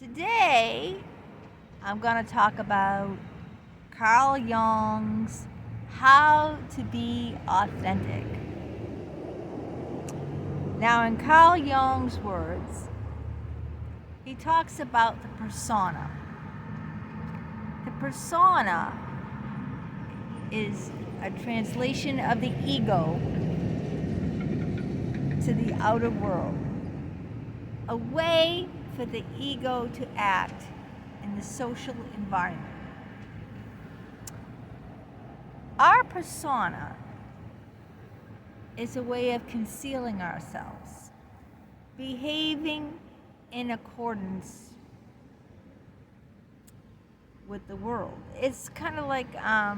Today, I'm going to talk about Carl Jung's How to Be Authentic. Now, in Carl Jung's words, he talks about the persona. The persona is a translation of the ego to the outer world, a way for the ego to act in the social environment. Our persona is a way of concealing ourselves, behaving in accordance with the world. It's kind of like a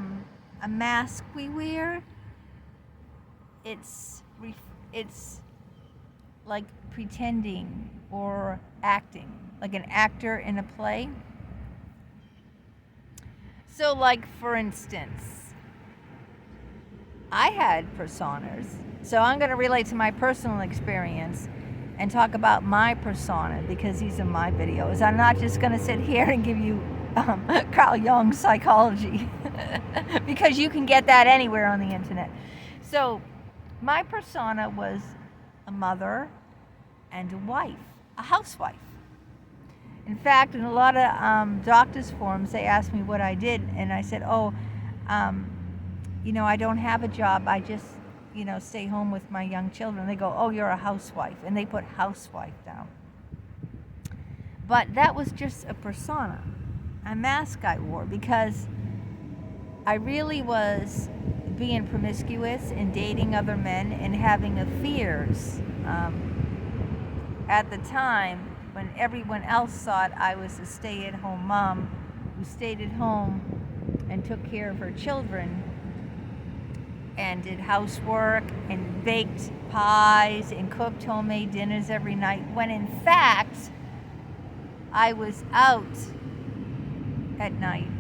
mask we wear. It's like pretending or acting, like an actor in a play. So, like, for instance, I had personas. So I'm going to relate to my personal experience and talk about my persona because these are my videos. I'm not just going to sit here and give you Carl Jung's psychology because you can get that anywhere on the internet. So my persona was a mother and a wife, a housewife. In fact, in a lot of doctors' forums, they asked me what I did, and I said, I don't have a job. I just, stay home with my young children. They go, oh, you're a housewife, and they put housewife down. But that was just a persona, a mask I wore, because I really was being promiscuous and dating other men and having affairs at the time when everyone else thought I was a stay-at-home mom who stayed at home and took care of her children and did housework and baked pies and cooked homemade dinners every night, when in fact I was out at night,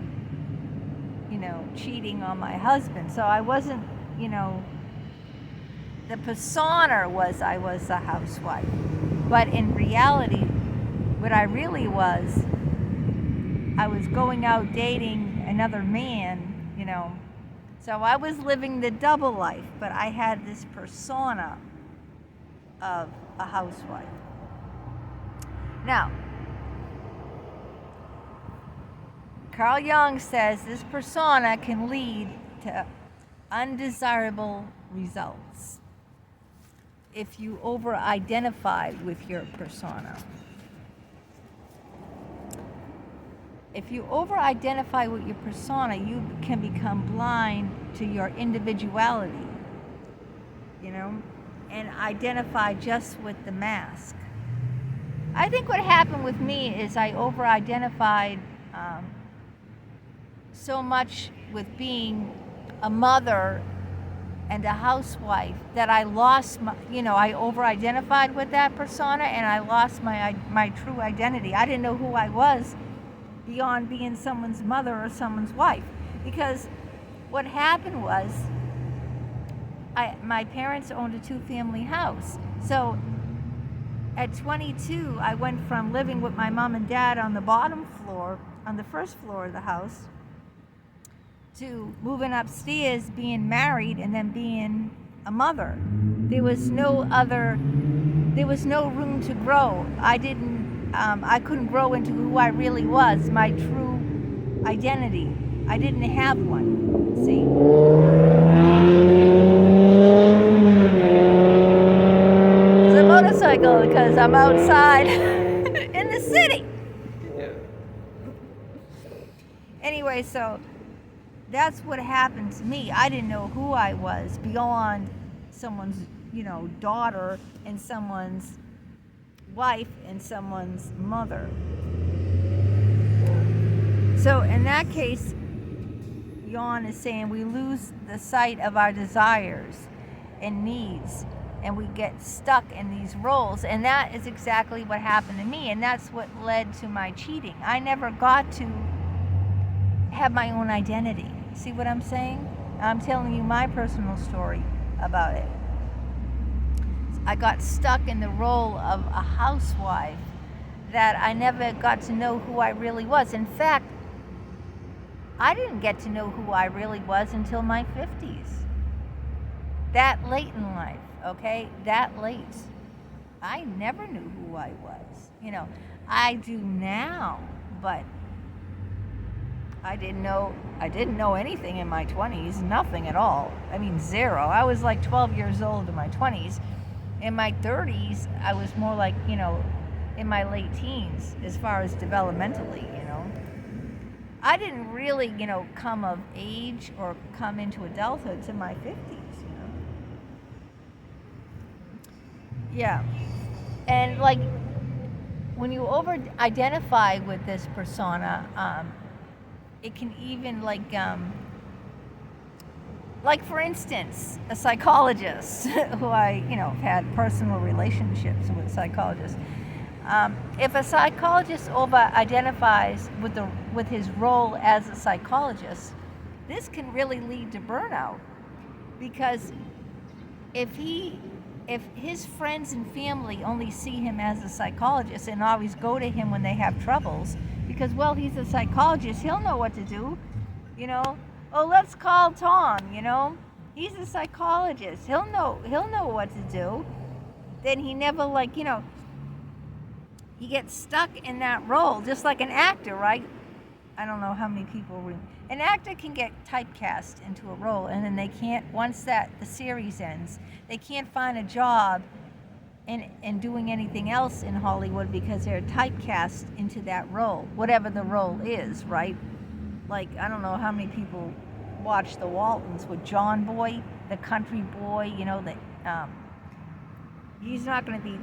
cheating on my husband. So I wasn't, the persona was I was a housewife. But in reality, what I really was, I was going out dating another man, So I was living the double life, but I had this persona of a housewife. Now, Carl Jung says this persona can lead to undesirable results if you over-identify with your persona. If you over-identify with your persona, you can become blind to your individuality, and identify just with the mask. I think what happened with me is I over-identified so much with being a mother and a housewife that I lost my, I over-identified with that persona and I lost my true identity. I didn't know who I was beyond being someone's mother or someone's wife. Because what happened was, my parents owned a 2-family house. So at 22, I went from living with my mom and dad on the bottom floor, on the first floor of the house, to moving upstairs, being married, and then being a mother. There was no room to grow. I couldn't grow into who I really was, my true identity. I didn't have one, see? It's a motorcycle because I'm outside in the city. Yeah. Anyway, so that's what happened to me. I didn't know who I was beyond someone's, daughter and someone's wife and someone's mother. So in that case, Jung is saying we lose the sight of our desires and needs, and we get stuck in these roles. And that is exactly what happened to me, and that's what led to my cheating. I never got to have my own identity. See what I'm saying? I'm telling you my personal story about it. I got stuck in the role of a housewife that I never got to know who I really was. In fact, I didn't get to know who I really was until my 50s. That late in life, okay? That late. I never knew who I was. You know, I do now, but I didn't know anything in my 20s, nothing at all. I mean, zero. I was like 12 years old in my 20s. In my 30s, I was more like, you know, in my late teens as far as developmentally, you know. I didn't really, you know, come of age or come into adulthood to my 50s, you know. Yeah. And like when you over-identify with this persona, it can even like for instance, a psychologist who I, you know, have had personal relationships with psychologists. If a psychologist over-identifies with his role as a psychologist, this can really lead to burnout, because if his friends and family only see him as a psychologist and always go to him when they have troubles, because, well, he's a psychologist, he'll know what to do, you know. Oh, let's call Tom, you know. He's a psychologist. He'll know what to do. Then he never, like, you know, he gets stuck in that role, just like an actor, right? I don't know how many people an actor can get typecast into a role, and then they can't, once the series ends, they can't find a job in doing anything else in Hollywood because they're typecast into that role, whatever the role is, right? Like, I don't know how many people watch The Waltons with John Boy, the country boy, you know, that he's not going to be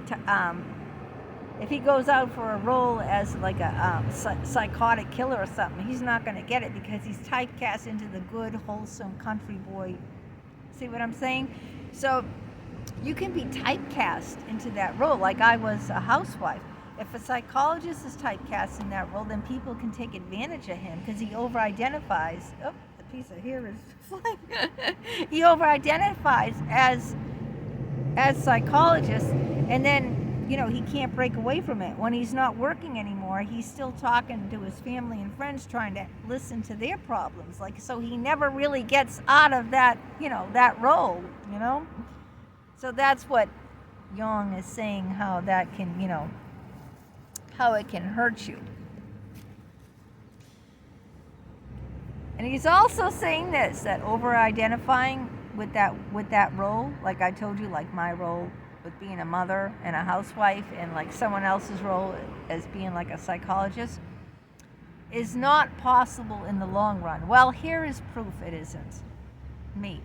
if he goes out for a role as like a psychotic killer or something, he's not going to get it because he's typecast into the good, wholesome country boy. See what I'm saying? So you can be typecast into that role, like I was a housewife. If a psychologist is typecast in that role, then people can take advantage of him because he over-identifies. Oh, the piece of hair is flying. He over-identifies as psychologist, and then, you know, he can't break away from it. When he's not working anymore, he's still talking to his family and friends, trying to listen to their problems. Like, so he never really gets out of that, you know, that role, you know? So that's what Jung is saying, how that can, you know, how it can hurt you. And he's also saying this, that over-identifying with that role, like I told you, like my role with being a mother and a housewife, and like someone else's role as being like a psychologist, is not possible in the long run. Well, here is proof it isn't me,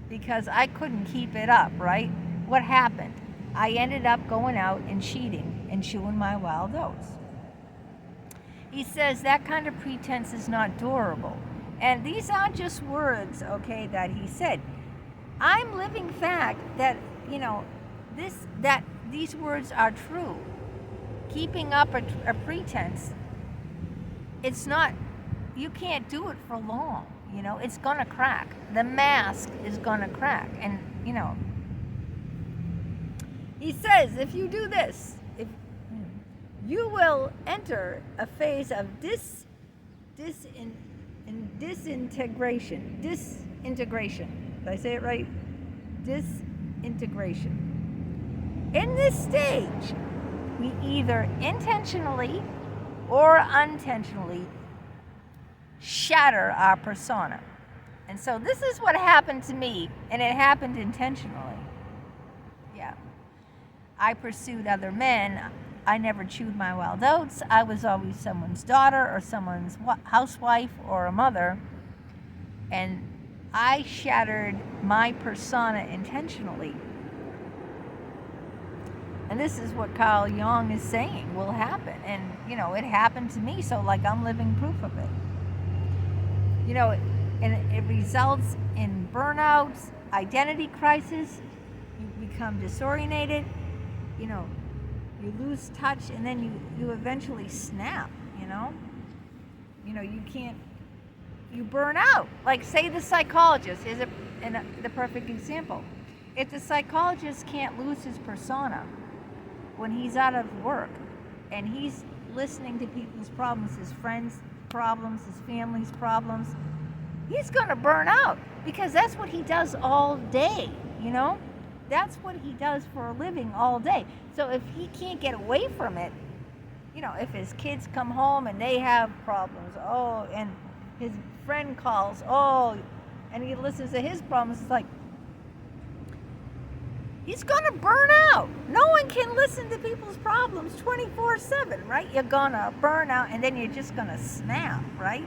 because I couldn't keep it up, right? What happened? I ended up going out and cheating and chewing my wild oats. He says that kind of pretense is not durable. And these aren't just words, okay, that he said. I'm living fact that, you know, that these words are true. Keeping up a pretense, it's not, you can't do it for long, you know, it's gonna crack. The mask is gonna crack, and, you know, he says, if you do this, if you will enter a phase of disintegration. Did I say it right? Disintegration. In this stage, we either intentionally or unintentionally shatter our persona. And so this is what happened to me, and it happened intentionally. Yeah. I pursued other men. I never chewed my wild oats. I was always someone's daughter or someone's housewife or a mother. And I shattered my persona intentionally. And this is what Carl Jung is saying will happen. And, you know, it happened to me, so like I'm living proof of it. You know, and it results in burnouts, identity crisis, you become disoriented, you know, you lose touch, and then you eventually snap, you know? You know, you burn out. Like, say the psychologist is the perfect example. If the psychologist can't lose his persona when he's out of work and he's listening to people's problems, his friends' problems, his family's problems, he's going to burn out, because that's what he does all day, you know? That's what he does for a living all day. So if he can't get away from it, you know, if his kids come home and they have problems, oh, and his friend calls, oh, and he listens to his problems, it's like, he's going to burn out. No one can listen to people's problems 24/7, right? You're going to burn out, and then you're just going to snap, right?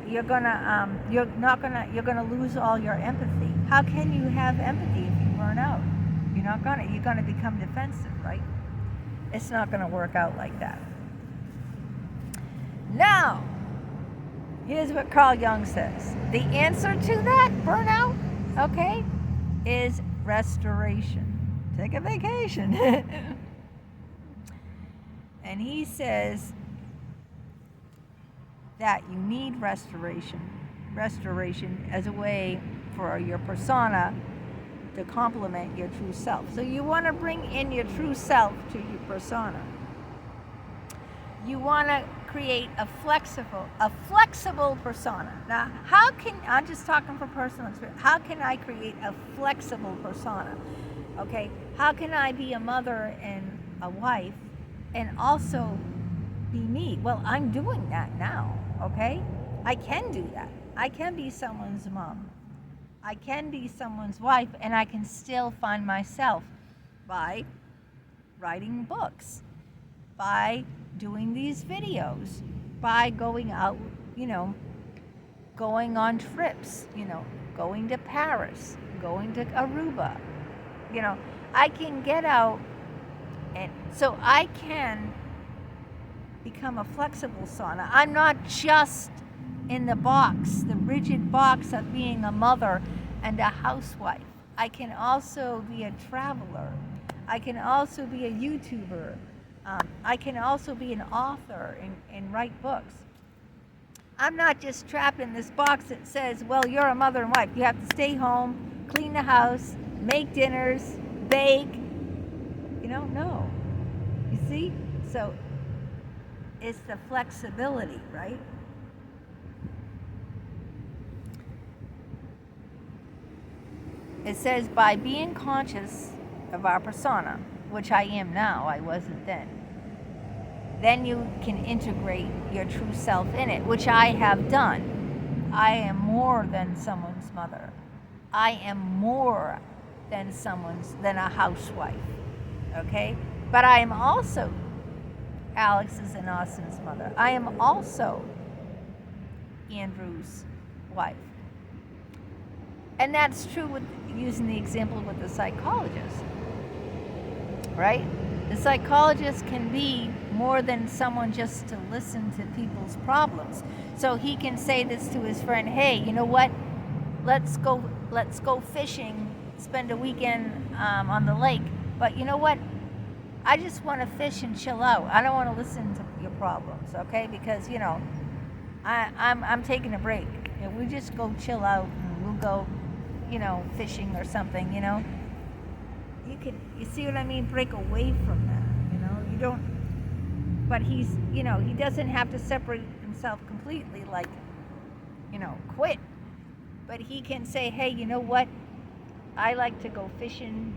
You're gonna lose all your empathy. How can you have empathy if you burn out? You're gonna become defensive, right? It's not gonna work out like that. Now, here's what Carl Jung says. The answer to that burnout, okay, is restoration. Take a vacation. And he says that you need restoration as a way for your persona to complement your true self. So you want to bring in your true self to your persona. You want to create a flexible persona. Now, I'm just talking from personal experience, how can I create a flexible persona? Okay, how can I be a mother and a wife and also be me? Well, I'm doing that now, okay? I can do that. I can be someone's mom. I can be someone's wife, and I can still find myself by writing books, by doing these videos, by going out, going on trips, going to Paris, going to Aruba. I can get out, and so I can become a flexible persona. I'm not just in the box, the rigid box of being a mother and a housewife. I can also be a traveler. I can also be a YouTuber. I can also be an author and write books. I'm not just trapped in this box that says, well, you're a mother and wife. You have to stay home, clean the house, make dinners, bake. No. You see? So it's the flexibility, right? It says, by being conscious of our persona, which I am now, I wasn't then you can integrate your true self in it, which I have done. I am more than someone's mother. I am more than a housewife, okay? But I am also Alex's and Austin's mother. I am also Andrew's wife. And that's true with using the example with the psychologist, right? The psychologist can be more than someone just to listen to people's problems. So he can say this to his friend, hey, you know what? Let's go fishing, spend a weekend on the lake. But you know what? I just want to fish and chill out. I don't want to listen to your problems, okay? Because, I'm taking a break. We just go chill out and we'll go, fishing or something, You see what I mean? Break away from that, You don't, but he doesn't have to separate himself completely, like, quit. But he can say, hey, you know what? I like to go fishing.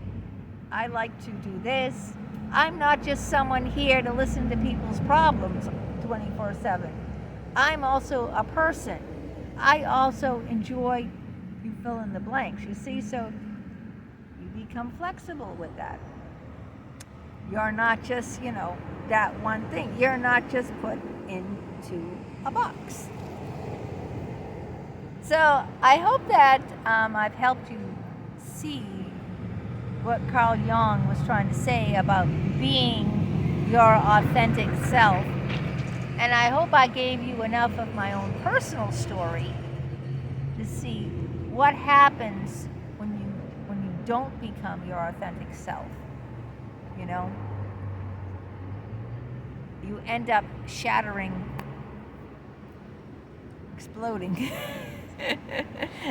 I like to do this. I'm not just someone here to listen to people's problems 24/7. I'm also a person. I also enjoy, you fill in the blanks, you see? So you become flexible with that. You're not just, that one thing. You're not just put into a box. So I hope that I've helped you see what Carl Jung was trying to say about being your authentic self. And I hope I gave you enough of my own personal story to see what happens when you don't become your authentic self. You end up shattering, exploding.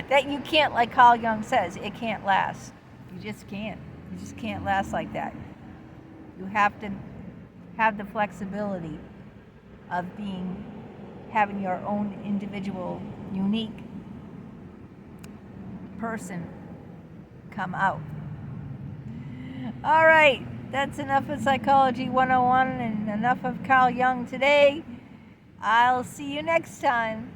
That you can't, like Carl Jung says, it can't last. You just can't. You just can't last like that. You have to have the flexibility of having your own individual, unique person come out. All right, that's enough of Psychology 101 and enough of Carl Jung today. I'll see you next time.